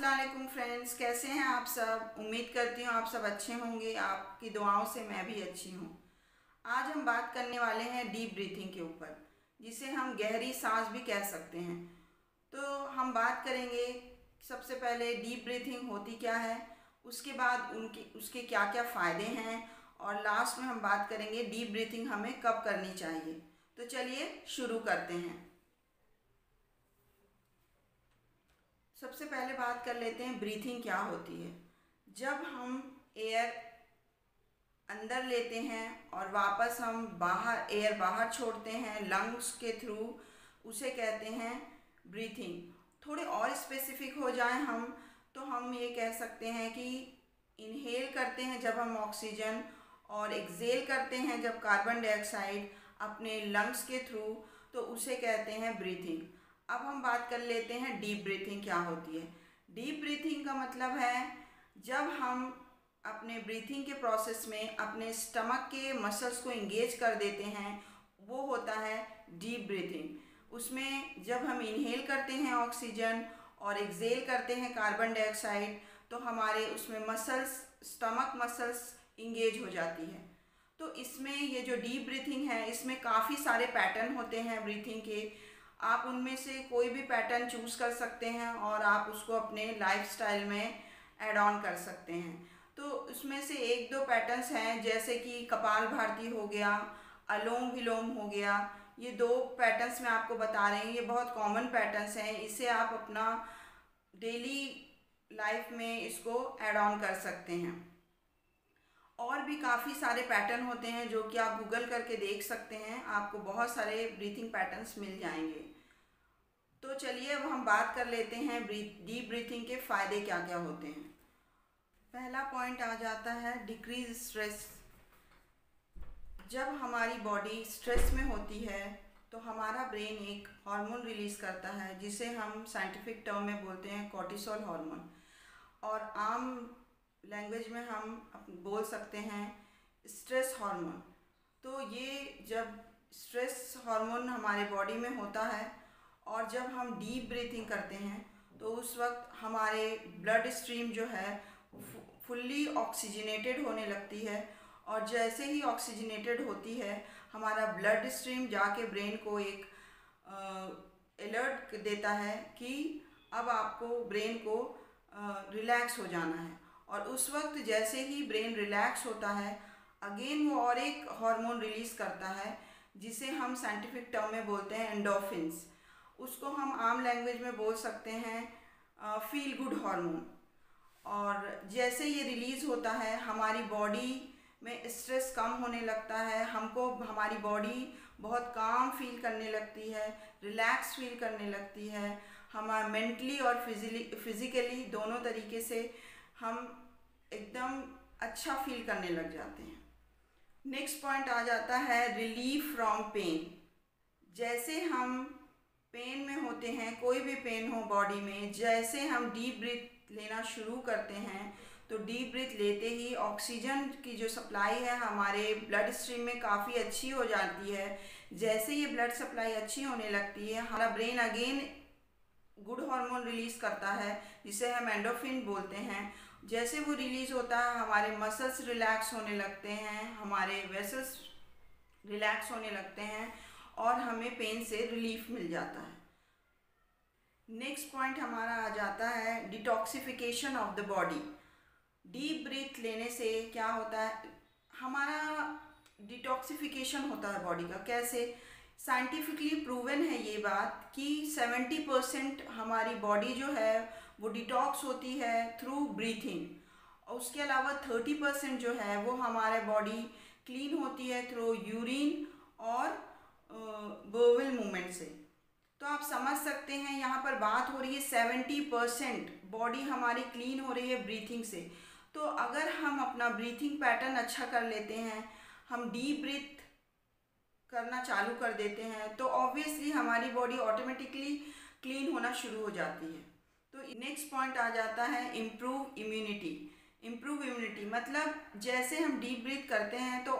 अस्सलाम वालेकुम फ्रेंड्स, कैसे हैं आप सब। उम्मीद करती हूँ आप सब अच्छे होंगे। आपकी दुआओं से मैं भी अच्छी हूँ। आज हम बात करने वाले हैं डीप ब्रीथिंग के ऊपर, जिसे हम गहरी सांस भी कह सकते हैं। तो हम बात करेंगे सबसे पहले डीप ब्रीथिंग होती क्या है, उसके बाद उसके क्या क्या फ़ायदे हैं, और लास्ट में हम बात करेंगे डीप ब्रीथिंग हमें कब करनी चाहिए। तो चलिए शुरू करते हैं। सबसे पहले बात कर लेते हैं ब्रीथिंग क्या होती है। जब हम एयर अंदर लेते हैं और वापस हम एयर बाहर छोड़ते हैं लंग्स के थ्रू, उसे कहते हैं ब्रीथिंग। थोड़े और स्पेसिफिक हो जाएं हम, तो हम ये कह सकते हैं कि इनहेल करते हैं जब हम ऑक्सीजन, और एक्सेल करते हैं जब कार्बन डाइऑक्साइड अपने लंग्स के थ्रू, तो उसे कहते हैं ब्रीथिंग। अब हम बात कर लेते हैं डीप ब्रीथिंग क्या होती है। डीप ब्रीथिंग का मतलब है जब हम अपने ब्रीथिंग के प्रोसेस में अपने स्टमक के मसल्स को इंगेज कर देते हैं, वो होता है डीप ब्रीथिंग। उसमें जब हम इनहेल करते हैं ऑक्सीजन और एक्सेल करते हैं कार्बन डाइऑक्साइड, तो हमारे उसमें मसल्स, स्टमक मसल्स इंगेज हो जाती है। तो इसमें ये जो डीप ब्रीथिंग है, इसमें काफ़ी सारे पैटर्न होते हैं ब्रीथिंग के। आप उनमें से कोई भी पैटर्न चूज़ कर सकते हैं और आप उसको अपने लाइफस्टाइल में ऐड ऑन कर सकते हैं। तो उसमें से एक दो पैटर्न्स हैं, जैसे कि कपाल भारती हो गया, अलोम विलोम हो गया। ये दो पैटर्न्स मैं आपको बता रही हूँ, ये बहुत कॉमन पैटर्न्स हैं। इसे आप अपना डेली लाइफ में इसको ऐड ऑन कर सकते हैं। और भी काफ़ी सारे पैटर्न होते हैं जो कि आप गूगल करके देख सकते हैं, आपको बहुत सारे ब्रीथिंग पैटर्न्स मिल जाएंगे। तो चलिए अब हम बात कर लेते हैं डीप ब्रीथिंग के फ़ायदे क्या क्या होते हैं। पहला पॉइंट आ जाता है डिक्रीज स्ट्रेस। जब हमारी बॉडी स्ट्रेस में होती है तो हमारा ब्रेन एक हार्मोन रिलीज़ करता है, जिसे हम साइंटिफिक टर्म में बोलते हैं कॉर्टिसोल हार्मोन, और आम लैंग्वेज में हम बोल सकते हैं स्ट्रेस हार्मोन। तो ये जब स्ट्रेस हार्मोन हमारे बॉडी में होता है और जब हम डीप ब्रीथिंग करते हैं, तो उस वक्त हमारे ब्लड स्ट्रीम जो है फुल्ली ऑक्सीजनेटेड होने लगती है, और जैसे ही ऑक्सीजनेटेड होती है हमारा ब्लड स्ट्रीम जाके ब्रेन को एक अलर्ट देता है कि अब आपको ब्रेन को रिलैक्स हो जाना है। और उस वक्त जैसे ही ब्रेन रिलैक्स होता है, अगेन वो और एक हार्मोन रिलीज़ करता है, जिसे हम साइंटिफिक टर्म में बोलते हैं एंडोर्फिन्स। उसको हम आम लैंग्वेज में बोल सकते हैं फील गुड हार्मोन। और जैसे ये रिलीज़ होता है हमारी बॉडी में स्ट्रेस कम होने लगता है, हमको हमारी बॉडी बहुत काम फील करने लगती है, रिलैक्स फील करने लगती है। हमारा मेंटली और फिज़िकली दोनों तरीके से हम एकदम अच्छा फील करने लग जाते हैं। नेक्स्ट पॉइंट आ जाता है रिलीफ फ्रॉम पेन। जैसे हम पेन में होते हैं, कोई भी पेन हो बॉडी में, जैसे हम डीप ब्रीथ लेना शुरू करते हैं, तो डीप ब्रीथ लेते ही ऑक्सीजन की जो सप्लाई है हमारे ब्लड स्ट्रीम में काफ़ी अच्छी हो जाती है। जैसे ये ब्लड सप्लाई अच्छी होने लगती है, हमारा brain again good hormone release करता है, जिसे हम एंडोर्फिन बोलते हैं। जैसे वो रिलीज़ होता है हमारे मसल्स रिलैक्स होने लगते हैं, हमारे वेसल्स रिलैक्स होने लगते हैं, और हमें पेन से रिलीफ मिल जाता है। नेक्स्ट पॉइंट हमारा आ जाता है detoxification of the body. Deep breath लेने से क्या होता है, हमारा डिटॉक्सिफिकेशन होता है बॉडी का। कैसे? साइंटिफिकली प्रूवन है ये बात कि 70% हमारी बॉडी जो है वो डिटॉक्स होती है थ्रू ब्रीथिंग, और उसके अलावा 30% जो है वो हमारे बॉडी क्लीन होती है थ्रू यूरिन और बोवेल मूवमेंट से। तो आप समझ सकते हैं यहाँ पर बात हो रही है 70% बॉडी हमारी क्लीन हो रही है ब्रीथिंग से। तो अगर हम अपना ब्रीथिंग पैटर्न अच्छा कर लेते हैं, हम डीप ब्रीथ करना चालू कर देते हैं, तो ऑब्वियसली हमारी बॉडी ऑटोमेटिकली क्लीन होना शुरू हो जाती है। तो नेक्स्ट पॉइंट आ जाता है इम्प्रूव इम्यूनिटी। इम्प्रूव इम्यूनिटी मतलब जैसे हम डीप ब्रीथ करते हैं तो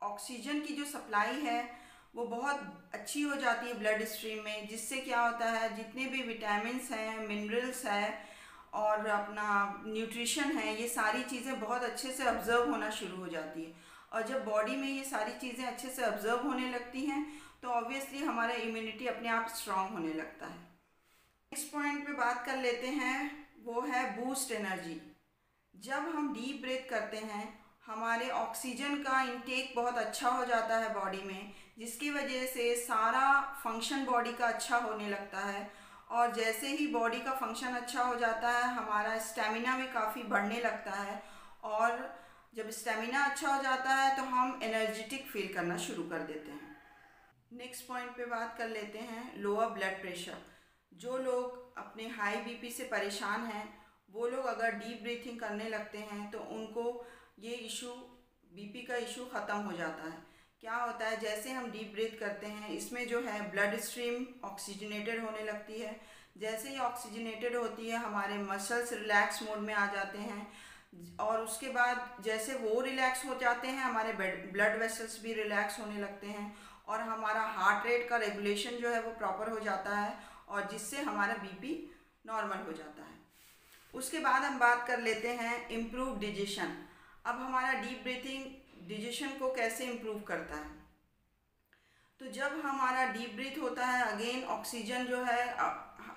ऑक्सीजन की जो सप्लाई है वो बहुत अच्छी हो जाती है ब्लड स्ट्रीम में, जिससे क्या होता है जितने भी विटामिन्स हैं, मिनरल्स हैं, और अपना न्यूट्रिशन है, ये सारी चीज़ें बहुत अच्छे से ऑब्जर्व होना शुरू हो जाती है। और जब बॉडी में ये सारी चीज़ें अच्छे से ऑब्जर्व होने लगती हैं तो ऑब्वियसली हमारा इम्यूनिटी अपने आप स्ट्रांग होने लगता है। नेक्स्ट पॉइंट पे बात कर लेते हैं, वो है बूस्ट एनर्जी। जब हम डीप ब्रेथ करते हैं हमारे ऑक्सीजन का इनटेक बहुत अच्छा हो जाता है बॉडी में, जिसकी वजह से सारा फंक्शन बॉडी का अच्छा होने लगता है। और जैसे ही बॉडी का फंक्शन अच्छा हो जाता है हमारा स्टेमिना भी काफ़ी बढ़ने लगता है। और जब स्टेमिना अच्छा हो जाता है तो हम एनर्जेटिक फील करना शुरू कर देते हैं। नेक्स्ट पॉइंट पे बात कर लेते हैं, लोअर ब्लड प्रेशर। जो लोग अपने हाई बीपी से परेशान हैं वो लोग अगर डीप ब्रीथिंग करने लगते हैं तो उनको ये इशू, बीपी का इशू ख़त्म हो जाता है। क्या होता है, जैसे हम डीप ब्रीथ करते हैं इसमें जो है ब्लड स्ट्रीम ऑक्सीजनेटेड होने लगती है। जैसे ही ऑक्सीजनेटेड होती है हमारे मसल्स रिलैक्स मोड में आ जाते हैं, और उसके बाद जैसे वो रिलैक्स हो जाते हैं हमारे ब्लड वेसल्स भी रिलैक्स होने लगते हैं, और हमारा हार्ट रेट का रेगुलेशन जो है वो प्रॉपर हो जाता है, और जिससे हमारा बीपी नॉर्मल हो जाता है। उसके बाद हम बात कर लेते हैं इम्प्रूव डिजेशन। अब हमारा डीप ब्रीथिंग डिजेशन को कैसे इम्प्रूव करता है, तो जब हमारा डीप ब्रीथ होता है अगेन ऑक्सीजन जो है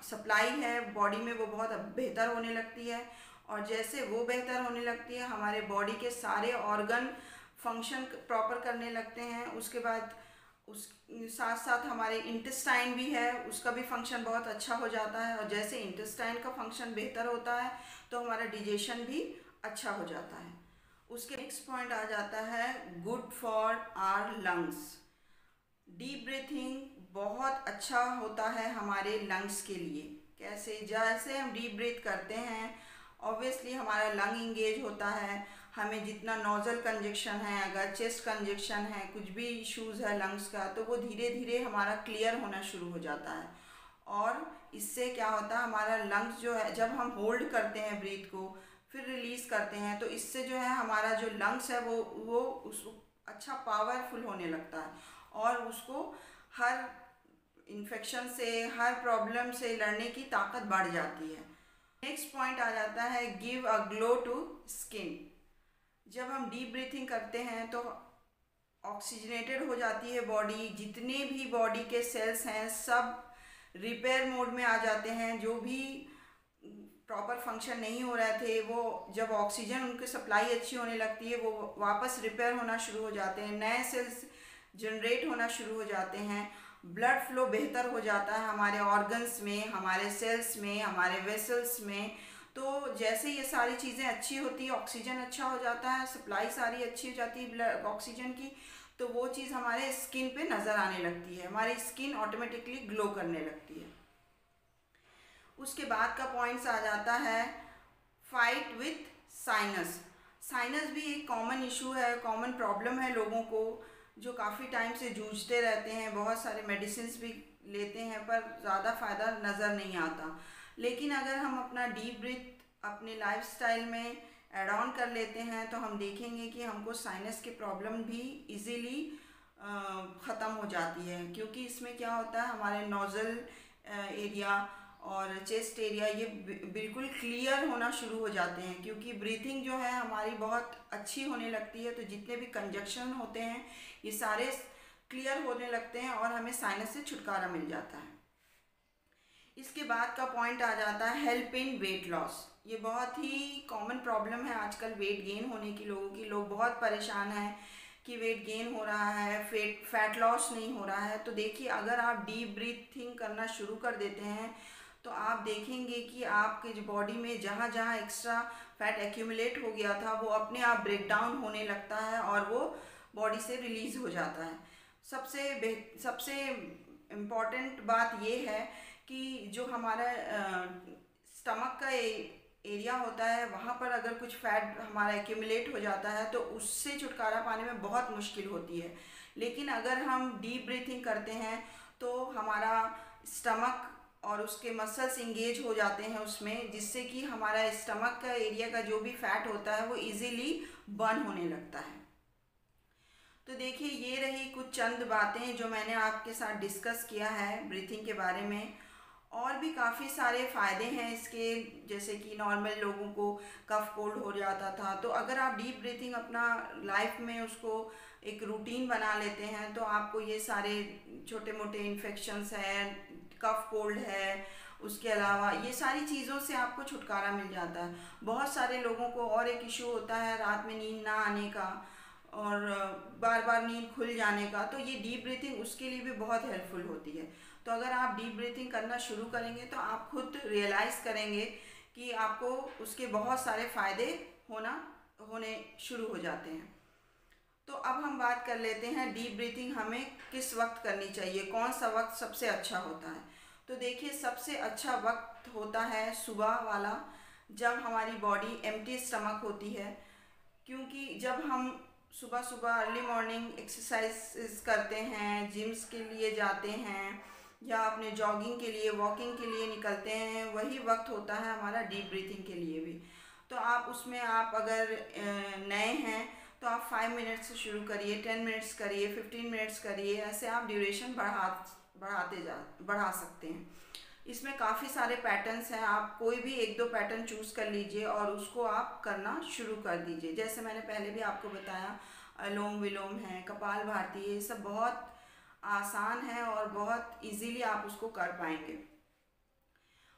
सप्लाई है बॉडी में वो बहुत बेहतर होने लगती है, और जैसे वो बेहतर होने लगती है हमारे बॉडी के सारे ऑर्गन फंक्शन प्रॉपर करने लगते हैं। उसके बाद उस साथ साथ हमारे इंटेस्टाइन भी है, उसका भी फंक्शन बहुत अच्छा हो जाता है, और जैसे इंटेस्टाइन का फंक्शन बेहतर होता है तो हमारा डिजेशन भी अच्छा हो जाता है। उसके नेक्स्ट पॉइंट आ जाता है good for our lungs. Deep breathing बहुत अच्छा होता है हमारे लंग्स के लिए। कैसे, जैसे हम डीप ब्रीथ करते हैं ऑब्वियसली हमारा लंग इंगेज होता है, हमें जितना नोजल कंजेक्शन है, अगर चेस्ट कंजेक्शन है, कुछ भी इश्यूज़ है लंग्स का, तो वो धीरे धीरे हमारा क्लियर होना शुरू हो जाता है। और इससे क्या होता है, हमारा लंग्स जो है जब हम होल्ड करते हैं ब्रीथ को फिर रिलीज़ करते हैं तो इससे जो है हमारा जो लंग्स है वो उस अच्छा पावरफुल होने लगता है, और उसको हर इन्फेक्शन से, हर प्रॉब्लम से लड़ने की ताकत बढ़ जाती है। नेक्स्ट पॉइंट आ जाता है give a glow to skin. जब हम डीप ब्रीथिंग करते हैं तो ऑक्सीजनेटेड हो जाती है बॉडी, जितने भी बॉडी के सेल्स हैं सब रिपेयर मोड में आ जाते हैं। जो भी प्रॉपर फंक्शन नहीं हो रहे थे वो जब ऑक्सीजन उनकी सप्लाई अच्छी होने लगती है वो वापस रिपेयर होना शुरू हो जाते हैं, नए सेल्स जनरेट होना शुरू हो जाते हैं, ब्लड फ्लो बेहतर हो जाता है हमारे ऑर्गन्स में, हमारे सेल्स में, हमारे वेसल्स में। तो जैसे ये सारी चीज़ें अच्छी होती है, ऑक्सीजन अच्छा हो जाता है, सप्लाई सारी अच्छी हो जाती है ब्लड ऑक्सीजन की, तो वो चीज़ हमारे स्किन पे नज़र आने लगती है, हमारी स्किन ऑटोमेटिकली ग्लो करने लगती है। उसके बाद का पॉइंट्स आ जाता है फाइट विथ साइनस। साइनस भी एक कॉमन इशू है, कॉमन प्रॉब्लम है लोगों को, जो काफ़ी टाइम से जूझते रहते हैं, बहुत सारे मेडिसिन भी लेते हैं पर ज़्यादा फ़ायदा नज़र नहीं आता। लेकिन अगर हम अपना डीप ब्रीथ अपने लाइफस्टाइल में ऐड ऑन कर लेते हैं तो हम देखेंगे कि हमको साइनस की प्रॉब्लम भी इजीली ख़त्म हो जाती है, क्योंकि इसमें क्या होता है हमारे नोज़ल एरिया और चेस्ट एरिया ये बिल्कुल क्लियर होना शुरू हो जाते हैं, क्योंकि ब्रीथिंग जो है हमारी बहुत अच्छी होने लगती है, तो जितने भी कंजक्शन होते हैं ये सारे क्लियर होने लगते हैं और हमें साइनस से छुटकारा मिल जाता है। इसके बाद का पॉइंट आ जाता है हेल्प इन वेट लॉस। ये बहुत ही कॉमन प्रॉब्लम है आजकल वेट गेन होने की, लोगों की, लोग बहुत परेशान हैं कि वेट गेन हो रहा है, फैट लॉस नहीं हो रहा है। तो देखिए अगर आप डीप ब्रीथिंग करना शुरू कर देते हैं तो आप देखेंगे कि आपके जो बॉडी में जहाँ जहाँ एक्स्ट्रा फैट एक्यूमुलेट हो गया था वो अपने आप ब्रेक डाउन होने लगता है और वो बॉडी से रिलीज़ हो जाता है। सबसे इम्पॉर्टेंट बात ये है कि जो हमारा स्टमक का एरिया होता है वहाँ पर अगर कुछ फैट हमारा एक्यूमुलेट हो जाता है तो उससे छुटकारा पाने में बहुत मुश्किल होती है। लेकिन अगर हम डीप ब्रीथिंग करते हैं तो हमारा स्टमक और उसके मसल्स इंगेज हो जाते हैं उसमें, जिससे कि हमारा स्टमक का एरिया का जो भी फैट होता है वो इजीली बर्न होने लगता है। तो देखिए ये रही कुछ चंद बातें जो मैंने आपके साथ डिस्कस किया है ब्रीथिंग के बारे में। और भी काफ़ी सारे फ़ायदे हैं इसके, जैसे कि नॉर्मल लोगों को कफ कोल्ड हो जाता था, तो अगर आप डीप ब्रीथिंग अपना लाइफ में उसको एक रूटीन बना लेते हैं तो आपको ये सारे छोटे मोटे इन्फेक्शंस हैं, कफ कोल्ड है, उसके अलावा ये सारी चीज़ों से आपको छुटकारा मिल जाता है। बहुत सारे लोगों को और एक इशू होता है रात में नींद ना आने का और बार बार नींद खुल जाने का, तो ये डीप ब्रीथिंग उसके लिए भी बहुत हेल्पफुल होती है। तो अगर आप डीप ब्रीथिंग करना शुरू करेंगे तो आप खुद रियलाइज़ करेंगे कि आपको उसके बहुत सारे फ़ायदे होने शुरू हो जाते हैं। तो अब हम बात कर लेते हैं डीप ब्रीथिंग हमें किस वक्त करनी चाहिए, कौन सा वक्त सबसे अच्छा होता है। तो देखिए, सबसे अच्छा वक्त होता है सुबह वाला, जब हमारी बॉडी एम्प्टी स्टमक होती है, क्योंकि जब हम सुबह सुबह अर्ली मॉर्निंग एक्सरसाइज करते हैं, जिम्स के लिए जाते हैं या अपने जॉगिंग के लिए, वॉकिंग के लिए निकलते हैं, वही वक्त होता है हमारा डीप ब्रीथिंग के लिए भी। तो आप उसमें, आप अगर नए हैं तो आप 5 मिनट से शुरू करिए, 10 मिनट्स करिए, 15 मिनट्स करिए, ऐसे आप ड्यूरेशन बढ़ा सकते हैं। इसमें काफ़ी सारे पैटर्न्स हैं, आप कोई भी एक दो पैटर्न चूज़ कर लीजिए और उसको आप करना शुरू कर दीजिए। जैसे मैंने पहले भी आपको बताया, अनुलोम विलोम है, कपालभाति है, ये सब बहुत आसान है और बहुत इजीली आप उसको कर पाएंगे।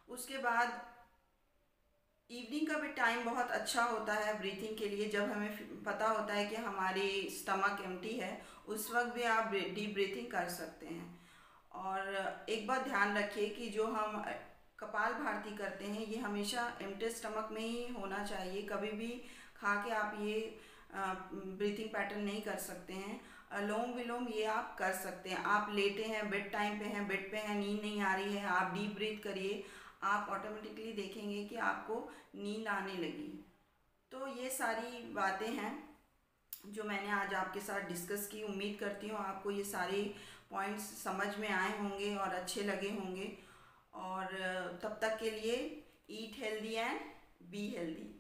उसके बाद इवनिंग का भी टाइम बहुत अच्छा होता है ब्रीथिंग के लिए, जब हमें पता होता है कि हमारी स्टमक एम्प्टी है, उस वक्त भी आप डीप ब्रीथिंग कर सकते हैं। और एक बात ध्यान रखिए कि जो हम कपालभाति करते हैं ये हमेशा एम्प्टी स्टमक में ही होना चाहिए, कभी भी खा के आप ये ब्रीथिंग पैटर्न नहीं कर सकते हैं। अनुलोम विलोम ये आप कर सकते हैं, आप लेटे हैं, बेड टाइम पे हैं, बेड पे हैं, नींद नहीं आ रही है, आप डीप ब्रीथ करिए, आप ऑटोमेटिकली देखेंगे कि आपको नींद आने लगी। तो ये सारी बातें हैं जो मैंने आज आपके साथ डिस्कस की। उम्मीद करती हूँ आपको ये सारे पॉइंट्स समझ में आए होंगे और अच्छे लगे होंगे। और तब तक के लिए eat healthy and be healthy.